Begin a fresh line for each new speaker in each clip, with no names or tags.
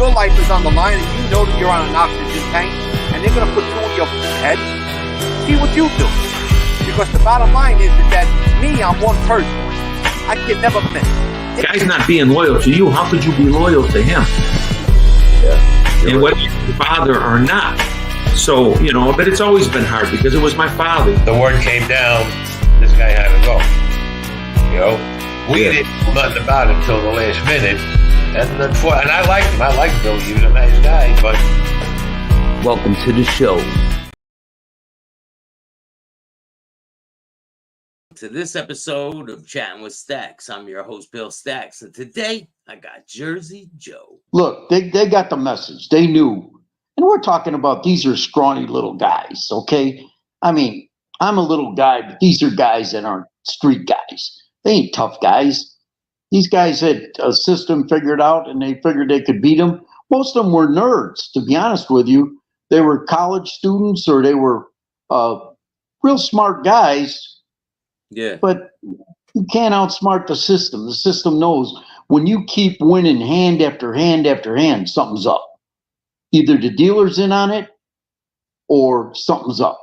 your life is on the line and you know that you're on an oxygen tank and they're going to put you on your head, see what you do. Because the bottom line is that me, I'm one person. I can never miss.
Guy's not being loyal to you. How could you be loyal to him?
Yeah,
and whether you're your father or not. So, you know, but it's always been hard because it was my father.
The word came down, this guy had to go. You know, we didn't know nothing about him until the last minute. And I liked him. I liked Bill. He was a nice guy, but...
Welcome to the show. To this episode of Chatting with Staxx. I'm your host, Bill Staxx, and today I got Jersey Joe.
Look, they got the message. They knew. And we're talking about these are scrawny little guys, okay? I mean, I'm a little guy, but these are guys that aren't street guys. They ain't tough guys. These guys had a system figured out, and they figured they could beat them. Most of them were nerds, to be honest with you. They were college students, or they were real smart guys.
Yeah.
But you can't outsmart the system. The system knows when you keep winning hand after hand after hand, something's up. Either the dealer's in on it or something's up.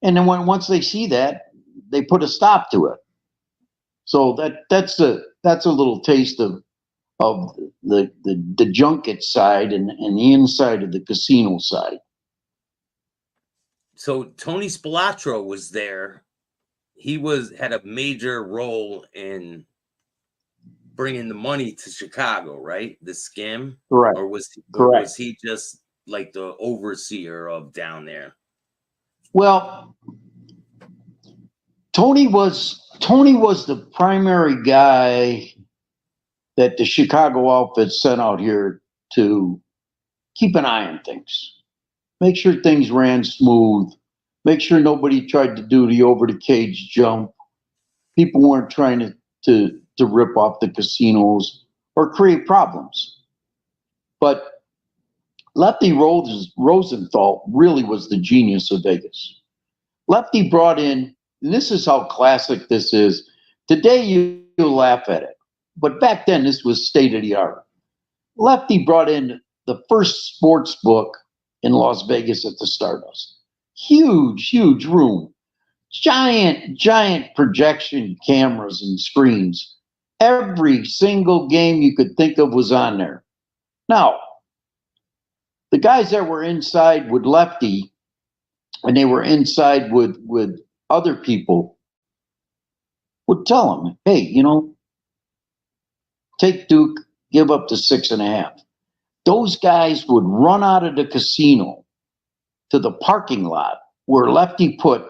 And then once they see that, they put a stop to it. So that's a little taste of the junket side and the inside of the casino side.
So Tony Spilatro was there. He had a major role in bringing the money to Chicago, right? The scam,
correct?
Or was he just like the overseer of down there?
Well, Tony was the primary guy that the Chicago outfit sent out here to keep an eye on things, make sure things ran smooth. Make sure nobody tried to do the over the cage jump. People weren't trying to rip off the casinos or create problems. But Lefty Rosenthal really was the genius of Vegas. Lefty brought in, and this is how classic this is. Today you'll laugh at it, but back then this was state of the art. Lefty brought in the first sports book in Las Vegas at the Stardust. Huge room, giant projection cameras and screens. Every single game you could think of was on there. Now, the guys that were inside with Lefty, and they were inside with other people, would tell him, hey, you know, take Duke, give up the 6.5. Those guys would run out of the casino to the parking lot where Lefty put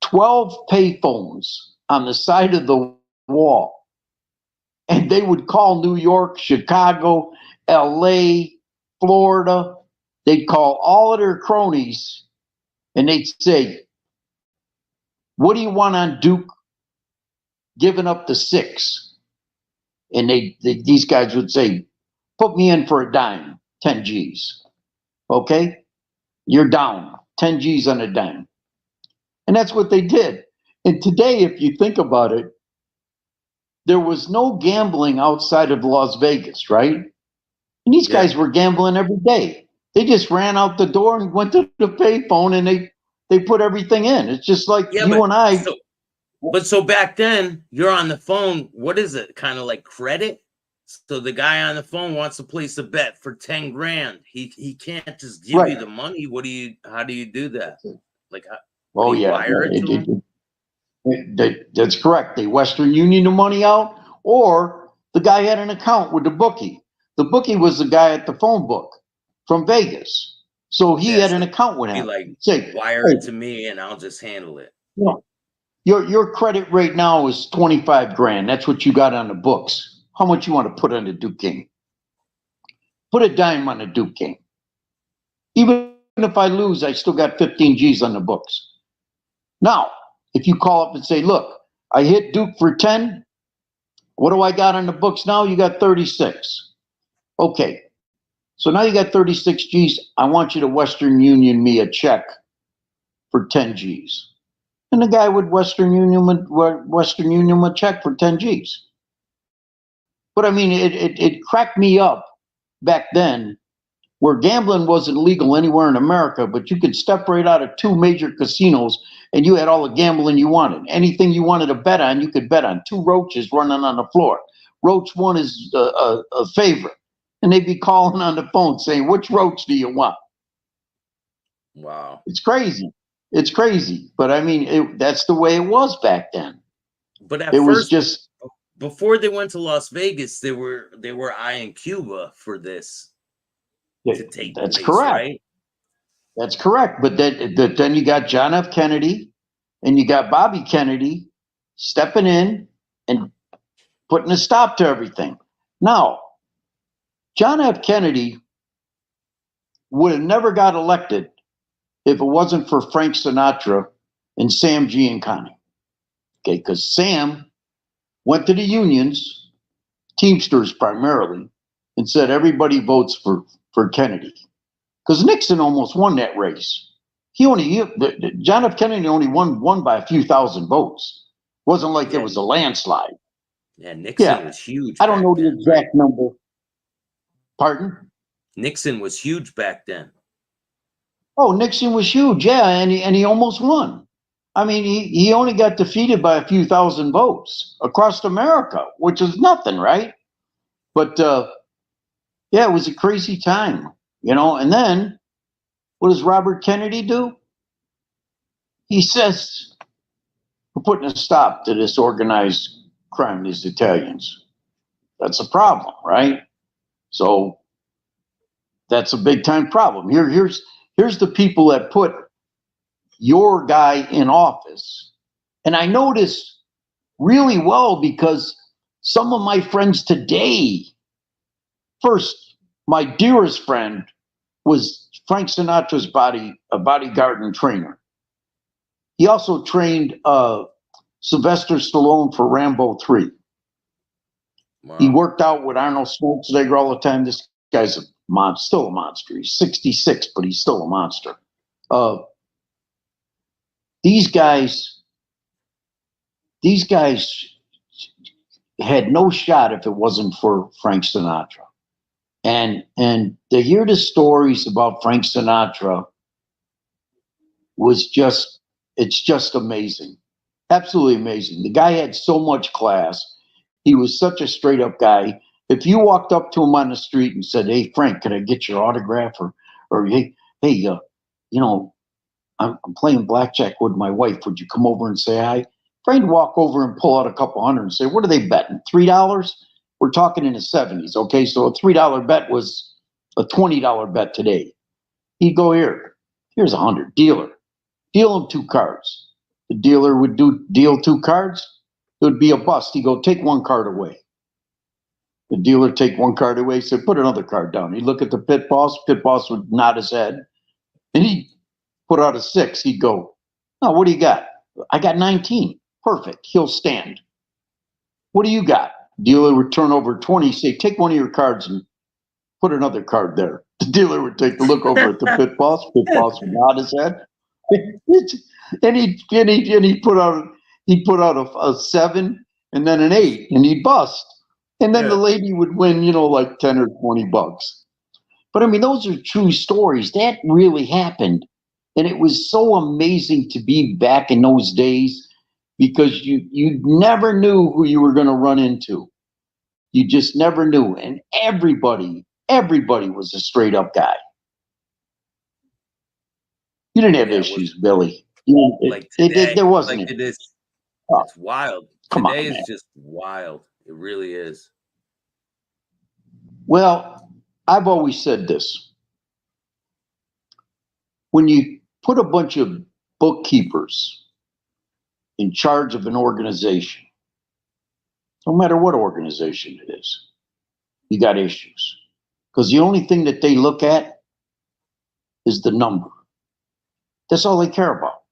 12 payphones on the side of the wall. And they would call New York, Chicago, LA, Florida. They'd call all of their cronies and they'd say, what do you want on Duke giving up the 6? And these guys would say, put me in for a dime, 10 G's. Okay? You're down 10 G's on a dime. And that's what they did. And today, if you think about it, there was no gambling outside of Las Vegas, right? And these guys were gambling every day. They just ran out the door and went to the payphone and they put everything in. It's just like you and I.
So back then, you're on the phone. What is it? Kind of like credit? So the guy on the phone wants to place a bet for 10 grand. He can't just give you the money. How do you do that? Like, wire it to him?
That's correct. They Western Union the money out, or the guy had an account with the bookie. The bookie was the guy at the phone book from Vegas. So he had an account with him.
Like, say, wire it to me and I'll just handle it.
Yeah. Your credit rate now is 25 grand. That's what you got on the books. How much you want to put on the Duke game? Put a dime on the Duke game. Even if I lose, I still got 15 G's on the books. Now, if you call up and say, look, I hit Duke for 10. What do I got on the books now? You got 36. Okay. So now you got 36 G's. I want you to Western Union me a check for 10 G's. And the guy would Western Union a check for 10 G's. But I mean, it cracked me up back then where gambling wasn't legal anywhere in America, but you could step right out of 2 major casinos and you had all the gambling you wanted. Anything you wanted to bet on, you could bet on. 2 roaches running on the floor. Roach 1 is a favorite. And they'd be calling on the phone saying, which roach do you want?
Wow.
It's crazy. It's crazy. But I mean, that's the way it was back then.
But at
It was
first,
just,
before they went to Las Vegas, they were eyeing Cuba for this to take
that's
place,
correct.
right?
That's correct. But then you got John F. Kennedy and you got Bobby Kennedy stepping in and putting a stop to everything. Now, John F. Kennedy would have never got elected if it wasn't for Frank Sinatra and Sam Giancana. Okay, because Sam went to the unions, Teamsters primarily, and said everybody votes for Kennedy. Because Nixon almost won that race. John F. Kennedy only won by a few thousand votes. It wasn't like it was a landslide.
Yeah, Nixon was huge.
I don't know the
then,
exact number. Pardon?
Nixon was huge back then.
Oh, Nixon was huge, yeah, and he almost won. I mean, he only got defeated by a few thousand votes across America, which is nothing, right? But yeah, it was a crazy time, you know. And then what does Robert Kennedy do? He says, we're putting a stop to this organized crime, these Italians. That's a problem, right? So that's a big time problem. Here's the people that put your guy in office. And I know this really well because some of my friends today, first, my dearest friend was Frank Sinatra's bodyguard and trainer. He also trained Sylvester Stallone for Rambo 3. Wow. He worked out with Arnold Schwarzenegger all the time. This guy's still a monster. He's 66, but he's still a monster. These guys had no shot if it wasn't for Frank Sinatra. And to hear the stories about Frank Sinatra it's just amazing. Absolutely amazing. The guy had so much class. He was such a straight up guy. If you walked up to him on the street and said, "Hey, Frank, can I get your autograph?" Or hey, you know, I'm playing blackjack with my wife. Would you come over and say hi? Frank would walk over and pull out a couple hundred and say, "What are they betting? $3? We're talking in the 70s. Okay, so a $3 bet was a $20 bet today." He'd go, here's 100. Dealer. Deal him 2 cards. The dealer would deal 2 cards. It would be a bust. He'd go, take 1 card away. The dealer take 1 card away, said, put another card down. He'd look at the pit boss. Pit boss would nod his head. And he'd put out a 6. He'd go, "Oh, what do you got?" "I got 19. Perfect. He'll stand." "What do you got?" Dealer would turn over 20, say, "Take 1 of your cards and put another card there." The dealer would take a look over at the pit boss. Pit boss would nod his head. And he'd put out a 7 and then an 8, and he'd bust. And then the lady would win, like 10 or 20 bucks. But I mean, those are true stories. That really happened. And it was so amazing to be back in those days because you never knew who you were going to run into. You just never knew. And everybody was a straight up guy. You didn't have issues, Billy. There wasn't.
It is. It's wild. Today is just wild. It really is.
Well, I've always said this. When you put a bunch of bookkeepers in charge of an organization, no matter what organization it is, you got issues. Because the only thing that they look at is the number. That's all they care about,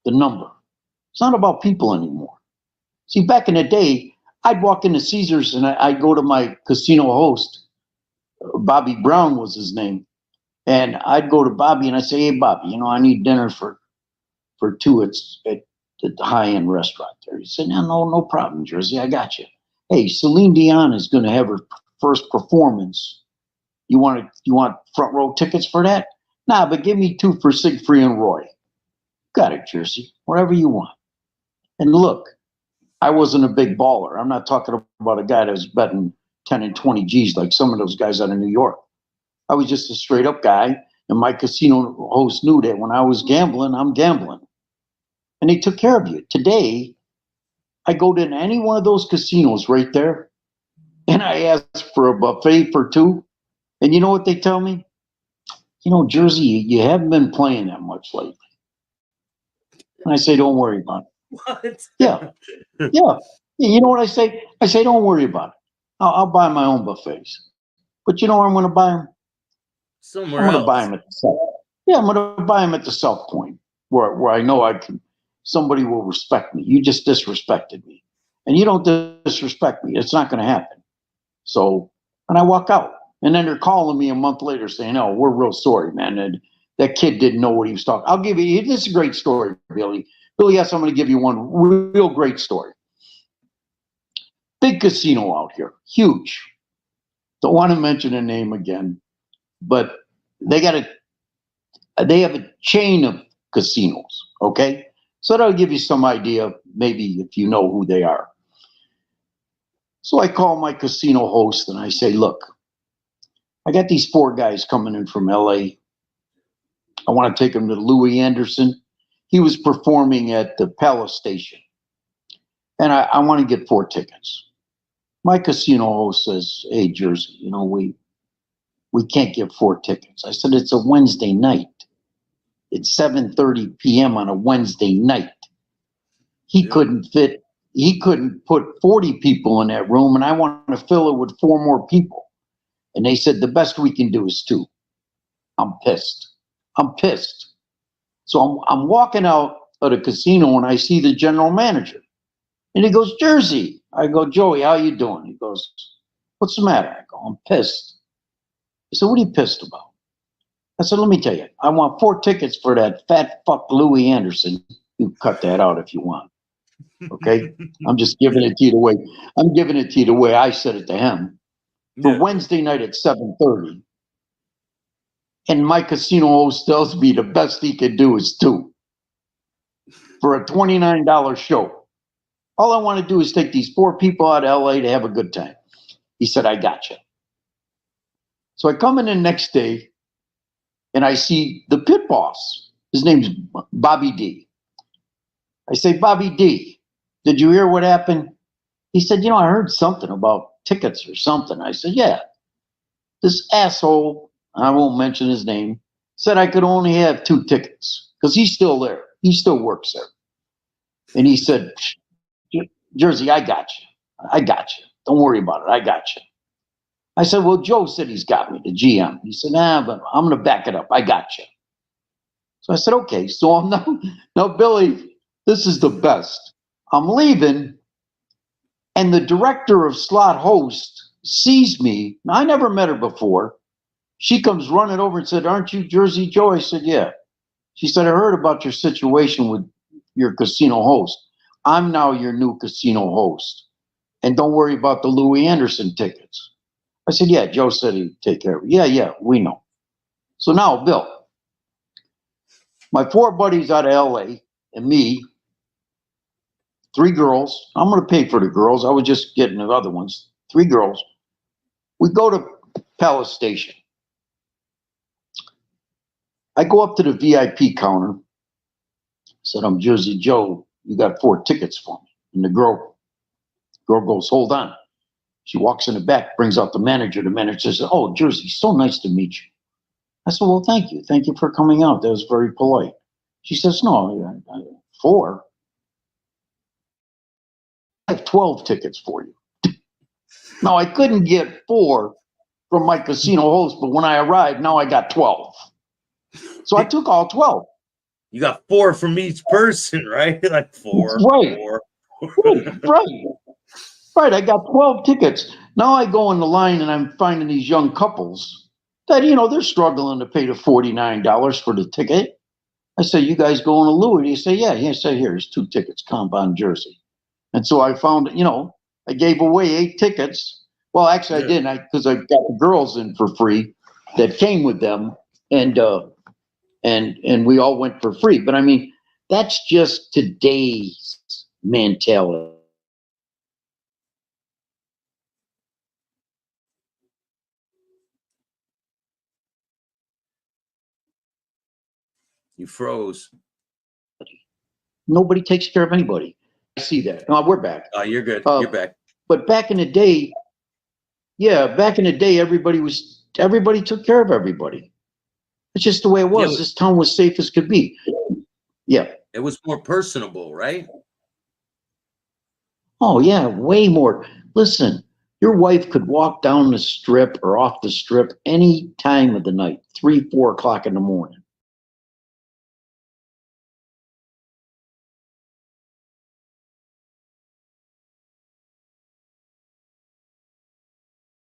the number. It's not about people anymore. See, back in the day, I'd walk into Caesars and I'd go to my casino host. Bobby Brown was his name. And I'd go to Bobby and I'd say, "Hey, Bobby, I need dinner for 2 at the high-end restaurant there." He said, No problem, Jersey. I got you. Hey, Celine Dion is going to have her first performance You want front row tickets for that? Nah, but give me 2 for Siegfried and Roy. Got it, Jersey. Whatever you want. And look, I wasn't a big baller. I'm not talking about a guy that was betting 10 and 20 G's like some of those guys out of New York. I was just a straight up guy, and my casino host knew that when I was gambling, I'm gambling. And they took care of you. Today, I go to any one of those casinos right there, and I ask for a buffet for 2. And you know what they tell me? You know, Jersey, you haven't been playing that much lately. And I say, don't worry about it.
What?
Yeah. Yeah. You know what I say? I say, don't worry about it. I'll buy my own buffets. But you know where I'm going to buy them?
Somewhere
I'm going
else.
to buy them at the South. Yeah, I'm going to buy them at the South Point, where I know I can. Somebody will respect me. You just disrespected me, and you don't disrespect me. It's not going to happen. So, and I walk out, and then they're calling me a month later saying, "Oh, we're real sorry, man. And that kid didn't know what he was talking." I'll give you. This is a great story, Billy. Billy, yes, I'm going to give you one real great story. Big casino out here, huge. Don't want to mention a name again, but they have a chain of casinos. Okay, so that'll give you some idea, maybe if you know who they are. So I call my casino host and I say, "Look, I got these 4 guys coming in from LA. I want to take them to Louis Anderson. He was performing at the Palace Station. And I want to get 4 tickets." My casino host says, "Hey, Jersey, you know, we can't get 4 tickets." I said, "It's a Wednesday night. It's 7:30 p.m. on a Wednesday night." He couldn't put 40 people in that room, and I want to fill it with 4 more people. And they said, "The best we can do is 2. I'm pissed. So I'm walking out of the casino and I see the general manager. And he goes, "Jersey." I go, "Joey, how you doing?" He goes, "What's the matter?" I go, "I'm pissed." He said, "What are you pissed about?" I said, "Let me tell you, I want 4 tickets for that fat fuck Louis Anderson." You cut that out if you want. Okay? I'm just giving it to you the way I said it to him. For Wednesday night at 7:30. And my casino host tells me the best he could do is 2 for a $29 show. All I want to do is take these 4 people out of LA to have a good time. He said, "I got you." So I come in the next day and I see the pit boss. His name's Bobby D. I say, "Bobby D, did you hear what happened?" He said, "You know, I heard something about tickets or something." I said, "Yeah. This asshole," I won't mention his name, said I could only have 2 tickets because he's still there. He still works there. And he said, "Jersey, I got you. Don't worry about it. I got you." I said, "Well, Joe said he's got me, the GM." He said, "Nah, but I'm going to back it up. I got you." So I said, "Okay." So I'm now, Billy, this is the best. I'm leaving, and the director of slot host sees me. Now, I never met her before. She comes running over and said, "Aren't you Jersey Joe?" I said, "Yeah." She said, "I heard about your situation with your casino host. I'm now your new casino host. And don't worry about the Louis Anderson tickets." I said, "Yeah, Joe said he'd take care of it." Yeah, we know." So now, Bill, my 4 buddies out of LA and me, 3 girls. I'm going to pay for the girls. I was just getting the other ones. 3 girls. We go to Palace Station. I go up to the VIP counter. I said, "I'm Jersey Joe. You got 4 tickets for me." And the girl goes, "Hold on." She walks in the back, brings out the manager. The manager says, "Oh, Jersey, so nice to meet you." I said, "Well, thank you. Thank you for coming out. That was very polite." She says, "No, 4. I have 12 tickets for you." Now, I couldn't get 4 from my casino host, but when I arrived, now I got 12. So I took all 12.
You got 4 from each person, right? Like 4.
Right.
4.
Right. I got 12 tickets. Now I go in the line and I'm finding these young couples that, you know, they're struggling to pay the $49 for the ticket. I say, "You guys going to Louis?" They say, "Yeah." I say, "Here's 2 tickets, compound Jersey." And so I found, you know, I gave away 8 tickets. Well, actually, I didn't, because I got the girls in for free. that came with them, and we all went for free. But I mean, that's just today's mentality.
You froze.
Nobody takes care of anybody. I see that. No, we're back.
Oh, you're good. You're back.
But back in the day, everybody took care of everybody. It's just the way it was. This town was safe as could be. Yeah.
It was more personable, right?
Oh yeah, way more. Listen, your wife could walk down the strip or off the strip any time of the night, 3, 4 o'clock in the morning.